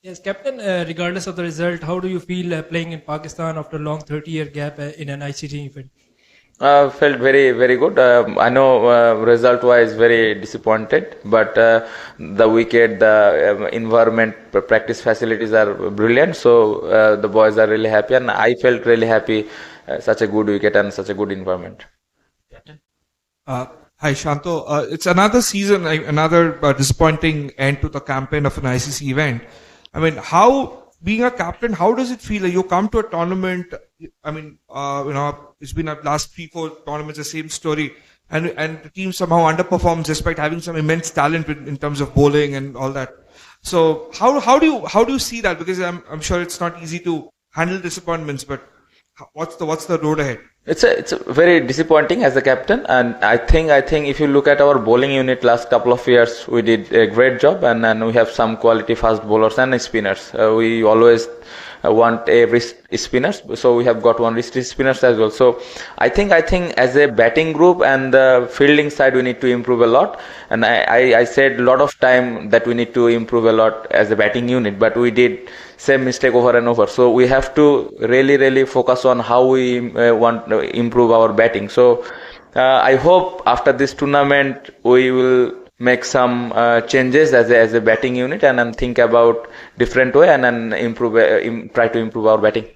Yes, Captain, regardless of the result, how do you feel playing in Pakistan after a long 30-year gap in an ICT event? Felt very, very good. I know result-wise very disappointed, but the wicket, the environment, practice facilities are brilliant. So the boys are really happy, and I felt really happy. Such a good wicket and such a good environment. Uh, Hi, Shanto. It's another season, another disappointing end to the campaign of an ICC event. I mean, being a captain, how does it feel? You come to a tournament. I mean, it's been a last 3, 4 tournaments, the same story, and the team somehow underperforms despite having some immense talent in terms of bowling and all that. So how do you see that? Because I'm sure it's not easy to handle disappointments, but what's the road ahead? It's a very disappointing as a captain, and I think if you look at our bowling unit last couple of years, we did a great job, and we have some quality fast bowlers and spinners. We always want a wrist spinners, so we have got one wrist spinners as well. So I think as a batting group and the fielding side, we need to improve a lot. And I said a lot of time that we need to improve a lot as a batting unit, but we did same mistake over and over. So we have to really focus on how we want to improve our batting. So I hope after this tournament we will make some changes as a batting unit, and then think about different way, and then try to improve our batting.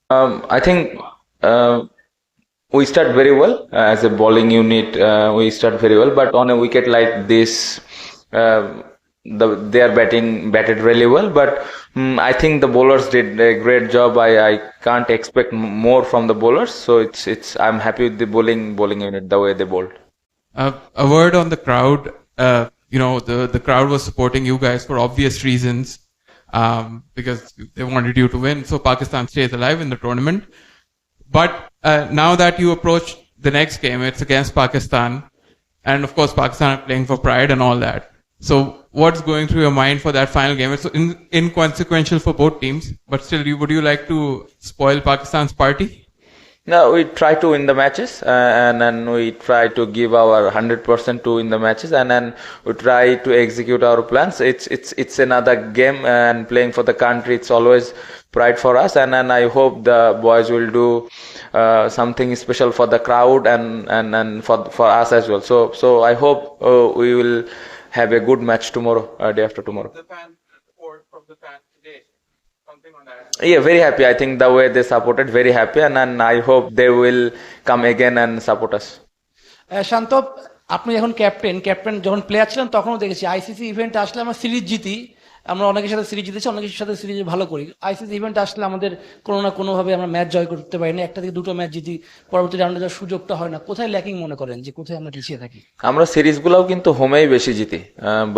I think we start very well as a bowling unit. We start very well, but on a wicket like this, they are batted really well. But I think the bowlers did a great job. I can't expect more from the bowlers. So I'm happy with the bowling unit, the way they bowled. A word on the crowd. The crowd was supporting you guys for obvious reasons, because they wanted you to win. So Pakistan stays alive in the tournament. But now that you approach the next game, it's against Pakistan. And of course, Pakistan are playing for pride and all that. So what's going through your mind for that final game? It's inconsequential for both teams, but still, would you like to spoil Pakistan's party? No, we try to win the matches, and then we try to give our 100% to win the matches, and then we try to execute our plans. It's another game, and playing for the country, it's always pride for us, and I hope the boys will do something special for the crowd and for us as well. So I hope we will have a good match tomorrow, day after tomorrow. The fan support from the fans today, something on that. Yeah, very happy. I think the way they supported, very happy, and I hope they will come again and support us. শান্ত, আপনি এখন captain যখন player ছিলেন তখনও দেখেছি ICC event আসলে আমরা series জিতি, আমরা অনেকের সাথে সিরিজ জিতেছি, অনেকের সাথে সিরিজ ভালো করি। আইসিসি ইভেন্ট আসলে আমাদের কোনো না কোনোভাবে আমরা ম্যাচ জয় করতে পারি না, একটা থেকে দুটো ম্যাচ জিতি, পরবর্তী রাউন্ডে যাওয়ার সুযোগটা হয় না। কোথায় ল্যাকিং মনে করেন, যে কোথায় আমরা পিছিয়ে থাকি? আমরা সিরিজগুলোও কিন্তু হোমেই বেশি জিতি,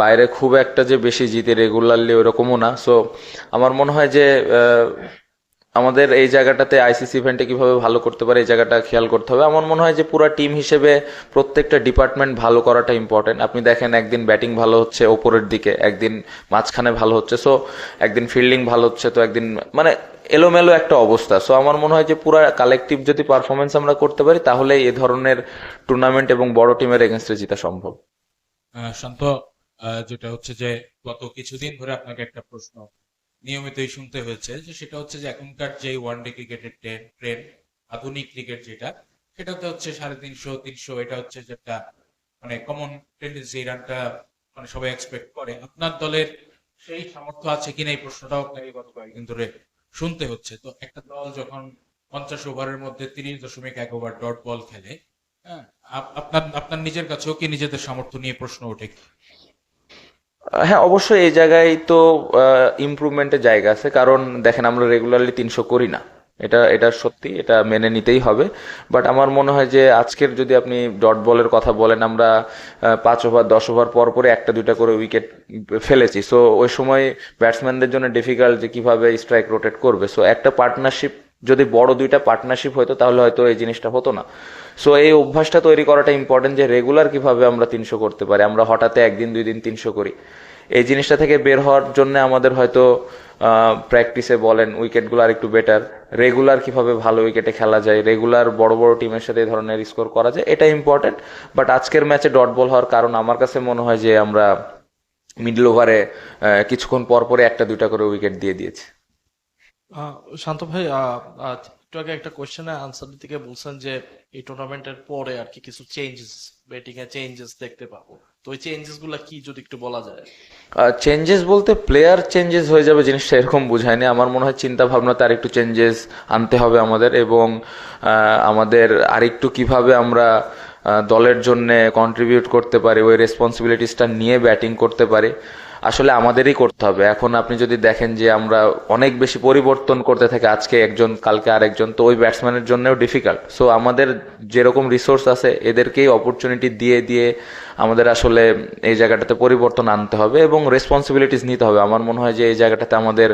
বাইরে খুব একটা যে বেশি জিতি রেগুলারলি ওরকমও না। সো আমার মনে হয় যে আমাদের এই জায়গাটাতে আইসিসি ইভেন্টে কিভাবে ভালো করতে পারে, এই জায়গাটা খেয়াল করতে হবে। আমার মনে হয় যে পুরো টিম হিসেবে প্রত্যেকটা ডিপার্টমেন্ট ভালো করাটা ইম্পর্টেন্ট। আপনি দেখেন একদিন ব্যাটিং ভালো হচ্ছে ওপরের দিকে, একদিন মাঝখানে ভালো হচ্ছে, সো একদিন ফিল্ডিং ভালো হচ্ছে, তো একদিন মানে এলোমেলো একটা অবস্থা। সো আমার মনে হয় যে পুরো কালেকটিভ যদি পারফরমেন্স আমরা করতে পারি, তাহলে এই ধরনের টুর্নামেন্ট এবং বড় টিমের এগেনস্টে জিতা সম্ভব। শান্ত, যেটা হচ্ছে যে গত কিছুদিন ধরে আপনাকে একটা প্রশ্ন নিয়মিতই শুনতে হয়েছে, যে সেটা হচ্ছে যে এখনকার যে ওয়ানডে ক্রিকেটের ট্রেন্ড, আধুনিক ক্রিকেট যেটা, সেটাতে হচ্ছে 350, 300, এটা হচ্ছে যে একটা মানে কমন টেন্ডেন্সি, এই রানটা মানে সবাই এক্সপেক্ট করে। আপনার দলের সেই সামর্থ্য আছে কিনা, এই প্রশ্নটাও আপনাকে গত কয়েকদিন ধরে শুনতে হচ্ছে। তো একটা দল যখন 50 ওভারের মধ্যে 30.1 ওভার ডট বল খেলে, হ্যাঁ, আপনার নিজের কাছেও কি নিজেদের সামর্থ্য নিয়ে প্রশ্ন ওঠে? হ্যাঁ, অবশ্যই এই জায়গায় তো ইমপ্রুভমেন্টের জায়গা আছে, কারণ দেখেন আমরা রেগুলারলি 300 করি না, এটা সত্যি, এটা মেনে নিতেই হবে। বাট আমার মনে হয় যে আজকের যদি আপনি ডট বলের কথা বলেন, আমরা 5 ওভার 10 ওভার পর পরে একটা দুইটা করে উইকেট ফেলেছি। সো ওই সময় ব্যাটসম্যানদের জন্য ডিফিকাল্ট যে কিভাবে স্ট্রাইক রোটেট করবে। সো একটা পার্টনারশিপ, যদি বড় দুইটা পার্টনারশিপ হতো তাহলে হয়তো এই জিনিসটা হতো না। সো এই অভ্যাসটা তৈরি করাটা ইম্পর্টেন্ট, যে রেগুলার কিভাবে আমরা 300 করতে পারি। আমরা হঠাৎ একদিন 2 দিন 300 করি, এই জিনিসটা থেকে বের হওয়ার জন্য আমাদের হয়তো প্র্যাকটিসে বলেন উইকেটগুলো আর একটু বেটার, রেগুলার কিভাবে ভালো উইকেটে খেলা যায়, রেগুলার বড় বড় টিমের সাথে এই ধরনের স্কোর করা যায়, এটা ইম্পর্টেন্ট। বাট আজকের ম্যাচে ডট বল হওয়ার কারণ আমার কাছে মনে হয় যে আমরা মিডল ওভারে কিছুক্ষণ পর পরে একটা দুইটা করে উইকেট দিয়ে দিয়েছে। শান্ত ভাই, একটু আগে একটা কোয়েশ্চেনে আনসার দিতে গিয়ে বলছেন যে এই টুর্নামেন্টের পরে আর কি কিছু চেঞ্জেস, ব্যাটিং এ চেঞ্জেস দেখতে পাবো, তো ওই চেঞ্জেস গুলা কি যদি একটু বলা যায়? চেঞ্জেস বলতে প্লেয়ার চেঞ্জেস হয়ে যাবে জিনিসটা এরকম বোঝায়নি। আমার মনে হয় চিন্তা ভাবনাতে আরেকটু চেঞ্জেস আনতে হবে আমাদের, এবং আমাদের আরেকটু কিভাবে আমরা দলের জন্য কন্ট্রিবিউট করতে পারি, ওই রেসপন্সিবিলিটিসটা নিয়ে ব্যাটিং করতে পারি, আসলে আমাদেরই করতে হবে। এখন আপনি যদি দেখেন যে আমরা অনেক বেশি পরিবর্তন করতে থাকি, আজকে একজন কালকে আরেকজন, তো ওই ব্যাটসম্যানের জন্যও ডিফিকাল্ট। সো আমাদের যেরকম রিসোর্স আছে এদেরকেই অপরচুনিটি দিয়ে দিয়ে আমাদের আসলে এই জায়গাটাতে পরিবর্তন আনতে হবে এবং রেসপন্সিবিলিটিস নিতে হবে। আমার মনে হয় যে এই জায়গাটাতে আমাদের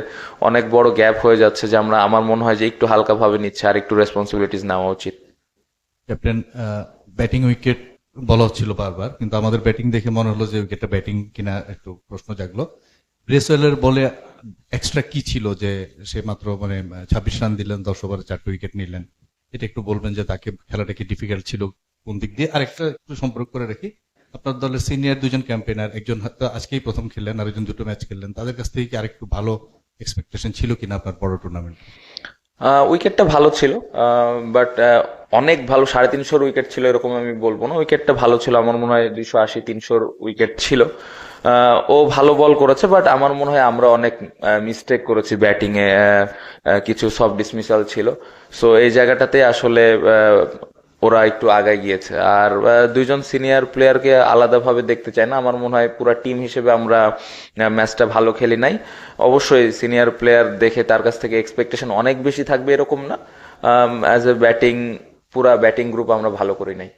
অনেক বড় গ্যাপ হয়ে যাচ্ছে, যে আমরা, আমার মনে হয় যে একটু হালকাভাবে নিচ্ছে, আর একটু রেসপন্সিবিলিটিস নেওয়া উচিত। ক্যাপ্টেন, ব্যাটিং উইকেট বলা হচ্ছিল বারবার, কিন্তু আমাদের ব্যাটিং দেখে মনে হলো যে উইকেটটা ব্যাটিং কিনা একটু প্রশ্ন জাগলো। ব্রেসওয়েলের বলে এক্সট্রা কি ছিল যে সে মাত্র 26 রান দিলেন, 10 ওভারে 4টে উইকেট নিলেন? এটা একটু বলবেন যে তাকে খেলাটা কি ডিফিকাল্ট ছিল কোন দিক দিয়ে? আর একটা একটু সম্পর্ক করে রাখি, আপনার দলের সিনিয়র দুজন ক্যাম্পেনার, একজন হয়তো আজকেই প্রথম খেললেন, আরেকজন 2টো ম্যাচ খেললেন, তাদের কাছ থেকে কি আরেকটু ভালো এক্সপেকটেশন ছিল কিনা আপনার বড় টুর্নামেন্ট? উইকেটটা ভালো ছিল, বাট অনেক ভালো 350 উইকেট ছিল এরকম আমি বলবো না। উইকেটটা ভালো ছিল, আমার মনে হয় 280-300 উইকেট ছিল। ও ভালো বল করেছে, বাট আমার মনে হয় আমরা অনেক মিস্টেক করেছি ব্যাটিং এ, কিছু সব ডিসমিসাল ছিল। সো এই জায়গাটাতে আসলে ওরা একটু আগায় গিয়েছে। আর দুইজন সিনিয়র প্লেয়ারকে আলাদাভাবে দেখতে চাই না, আমার মনে হয় পুরো টিম হিসেবে আমরা ম্যাচটা ভালো খেলি নাই। অবশ্যই সিনিয়র প্লেয়ার দেখে তার কাছ থেকে এক্সপেকটেশন অনেক বেশি থাকবে এরকম না। অ্যাজ এ ব্যাটিং, পুরা ব্যাটিং গ্রুপ আমরা ভালো করি নাই।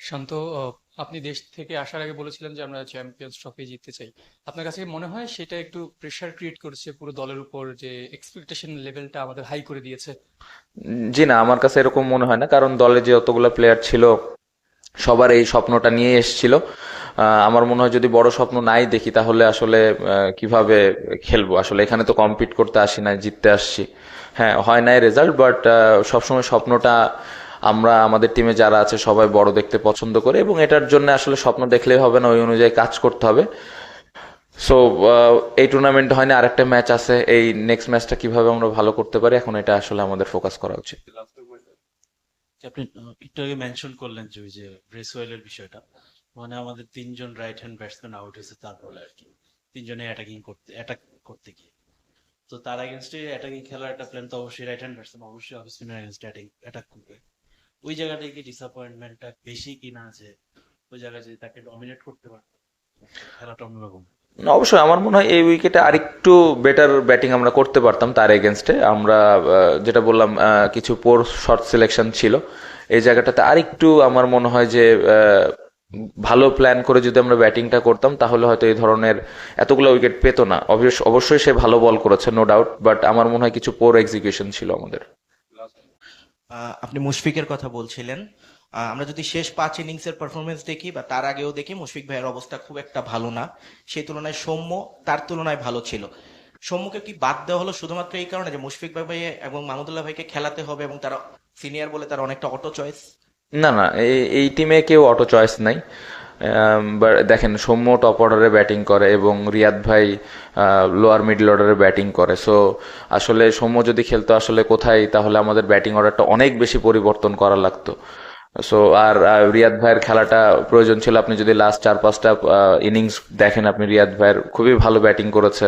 শান্ত, আপনি দেশ থেকে আসার আগে বলেছিলেন যে আমরা চ্যাম্পিয়ন্স ট্রফি জিততে চাই। আপনার কাছে কি মনে হয় সেটা একটু প্রেশার ক্রিয়েট করেছে পুরো দলের উপর, যে এক্সপেকটেশন লেভেলটা আমাদের হাই করে দিয়েছে? জি না, আমার কাছে এরকম মনে হয় না, কারণ দলে যে যতগুলো প্লেয়ার ছিল সবার এই স্বপ্নটা নিয়ে এসেছিল। আমার মনে হয় যদি বড় স্বপ্ন নাই দেখি তাহলে আসলে কিভাবে খেলবো? আসলে এখানে তো কম্পিট করতে আসি না, জিততে আসছি। হ্যাঁ, হয় নাই রেজাল্ট, বাট সবসময় স্বপ্নটা আমরা, আমাদের টিমে যারা আছে সবাই বড় দেখতে পছন্দ করে, এবং এটার জন্য আসলে স্বপ্ন দেখলেই হবে না, ওই অনুযায়ী কাজ করতে হবে। সো এই টুর্নামেন্ট হয় না, আরেকটা ম্যাচ আছে, এই নেক্সট ম্যাচটা কিভাবে আমরা ভালো করতে পারি, এখন এটা আসলে আমাদের ফোকাস করা উচিত। ক্যাপ্টেন, একটু আগে মেনশন করলেন যে ওই যে ব্রেসওয়েলের বিষয়টা, আমাদের 3জন রাইট হ্যান্ড ব্যাটসম্যান আউট হয়েছে তার বলে আর কি, 3জনে অ্যাটাক করতে গিয়ে। তো তার এগেনস্টে অ্যাটাকিং খেলার একটা প্ল্যান তো অবশ্যই রাইট হ্যান্ড ব্যাটসম্যান অবশ্যই অফ স্পিনার এগেনস্টে অ্যাটাক করবে। ওই জায়গাটায় কি ডিসঅ্যাপয়েন্টমেন্টটা বেশি কিনা, আছে ওই জায়গায় যদি তাকে ডমিনেট করতে পারতো খেলাটা অন্যরকম? অবশ্যই আমার মনে হয় এই উইকেটে আরেকটু বেটার ব্যাটিং আমরা করতে পারতাম তার এগেনস্টে। আমরা যেটা বললাম, কিছু পোর শর্ট সিলেকশন ছিল, এই জায়গাটাতে আরেকটু আমার মনে হয় যে ভালো প্ল্যান করে যদি আমরা ব্যাটিংটা করতাম তাহলে হয়তো এই ধরনের এতগুলো উইকেট পেতো না। অবশ্যই সে ভালো বল করেছে, নো ডাউট, বাট আমার মনে হয় কিছু পোর এক্সিকিউশন ছিল আমাদের। আপনি মুশফিকের কথা বলছিলেন, আমরা যদি শেষ 5 ইনিংসের পারফরমেন্স দেখি বা তার আগেও দেখি, মুশফিক ভাইয়ের অবস্থা খুব একটা ভালো না। সেই তুলনায় সৌম্য তার তুলনায় ভালো ছিল। সৌম্যকে কি বাদ দেওয়া হলো শুধুমাত্র এই কারণে যে মুশফিক ভাই এবং মাহমুদুল্লাহ ভাইকে খেলাতে হবে এবং তারা সিনিয়র বলে তার অনেকটা অটো চয়েস? না না, এই টিমে কেউ অটো চয়েস নাই। দেখেন, সৌম্য টপ অর্ডারে ব্যাটিং করে এবং রিয়াদ ভাই লোয়ার মিডল অর্ডারে ব্যাটিং করে। সো আসলে সৌম্য যদি খেলতো আসলে কোথায়, তাহলে আমাদের ব্যাটিং অর্ডারটা অনেক বেশি পরিবর্তন করা লাগতো। সো আর রিয়াদ ভাইয়ের খেলাটা প্রয়োজন ছিল। আপনি যদি লাস্ট 4-5টা ইনিংস দেখেন, আপনি রিয়াদ ভাইয়ের খুবই ভালো ব্যাটিং করেছে।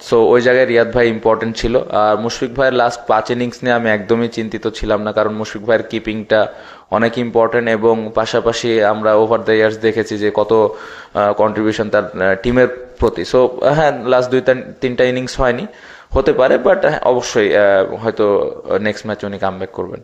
সো ওই জায়গায় রিয়াদ ভাই ইম্পর্টেন্ট ছিল। আর মুশফিক ভাইয়ের লাস্ট 5 ইনিংস নিয়ে আমি একদমই চিন্তিত ছিলাম না, কারণ মুশফিক ভাইয়ের কিপিংটা অনেক ইম্পর্টেন্ট, এবং পাশাপাশি আমরা ওভার দ্য ইয়ার্স দেখেছি যে কত কন্ট্রিবিউশন তার টিমের প্রতি। সো হ্যাঁ, লাস্ট 2-3টা ইনিংস হয়নি, হতে পারে, বাট অবশ্যই হয়তো নেক্সট ম্যাচ উনি কামব্যাক করবেন।